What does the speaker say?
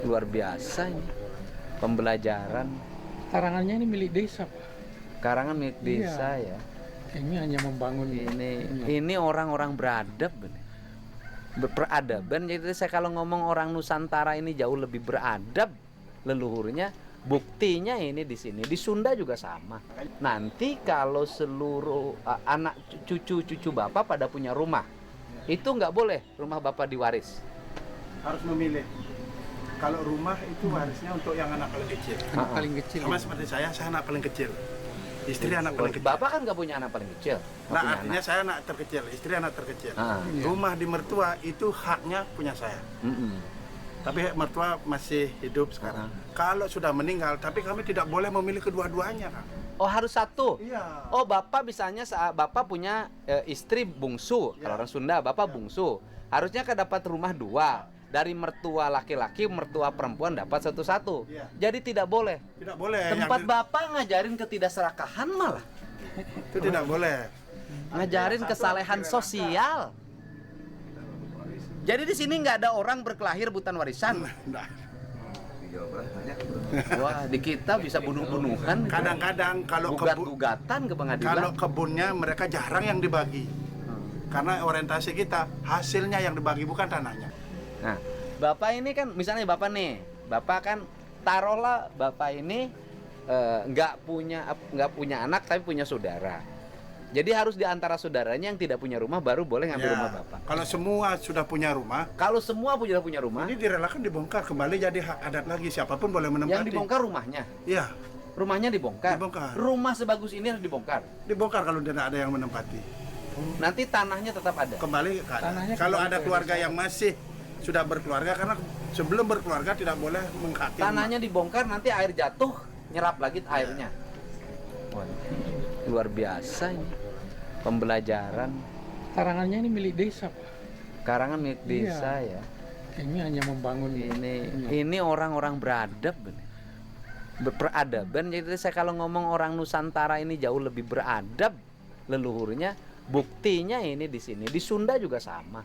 Luar biasa ini pembelajaran. Karangannya ini milik desa, Pak. Karangan milik desa Iya. ya. Ini hanya membangun Ini orang-orang beradab, berperadaban. Jadi saya kalau ngomong orang Nusantara ini jauh lebih beradab leluhurnya. Buktinya ini di sini, di Sunda juga sama. Nanti kalau seluruh anak cucu Bapak pada punya rumah, itu nggak boleh rumah Bapak diwaris. Harus memilih. Kalau rumah itu warisnya untuk yang anak paling kecil. anak paling kecil. Sama seperti saya anak paling kecil. Istri anak paling kecil. Bapak kan nggak punya anak paling kecil. Nggak Nah, punya artinya anak. saya anak terkecil, istri anak terkecil. Iya. Rumah di mertua itu haknya punya saya. Tapi mertua masih hidup sekarang. Kalau sudah meninggal, tapi kami tidak boleh memilih kedua-duanya, Kang. Oh, harus satu. Iya. Oh, Bapak misalnya saat Bapak punya istri bungsu, Ya. kalau orang Sunda Bapak bungsu, harusnya kan dapat rumah dua. Dari mertua laki-laki, mertua perempuan dapat satu-satu. Ya. Jadi tidak boleh. Tidak boleh. Tempat yang Bapak ngajarin ketidakserakahan malah. itu tidak boleh. Ngajarin kesalehan sosial. Jadi di sini nggak ada orang berkelahir bukan warisan. Nah, Wah, di kita bisa bunuh-bunuhan. kadang-kadang kalau Gugat-gugatan ke pengadilan. kalau kebunnya mereka jarang yang dibagi. Karena orientasi kita hasilnya yang dibagi bukan tanahnya. Nah, Bapak ini kan misalnya Bapak nih, Bapak kan taruhlah Bapak ini nggak punya anak tapi punya saudara. Jadi harus di antara saudaranya yang tidak punya rumah baru boleh ngambil Ya, rumah Bapak. kalau semua sudah punya rumah, Kalau semua punya rumah, ini direlakan dibongkar kembali jadi hak adat lagi, siapapun boleh menempati. yang dibongkar rumahnya. Iya, Rumahnya dibongkar. Dibongkar. Rumah sebagus ini harus dibongkar. dibongkar kalau tidak ada yang menempati. Nanti tanahnya tetap ada. Kembali ke adat. Tanahnya Kalau kembali ada ke keluarga desa. yang masih sudah berkeluarga, karena sebelum berkeluarga tidak boleh menghakimi. Tanahnya dibongkar, nanti air jatuh, nyerap lagi airnya. Wah, luar biasa ini pembelajaran. Karangannya ini milik desa, Pak. Karangan milik Iya. desa ya. Ini hanya membangun Ini orang-orang beradab, berperadaban. Jadi saya kalau ngomong orang Nusantara ini jauh lebih beradab leluhurnya. Buktinya ini di sini, di Sunda juga sama.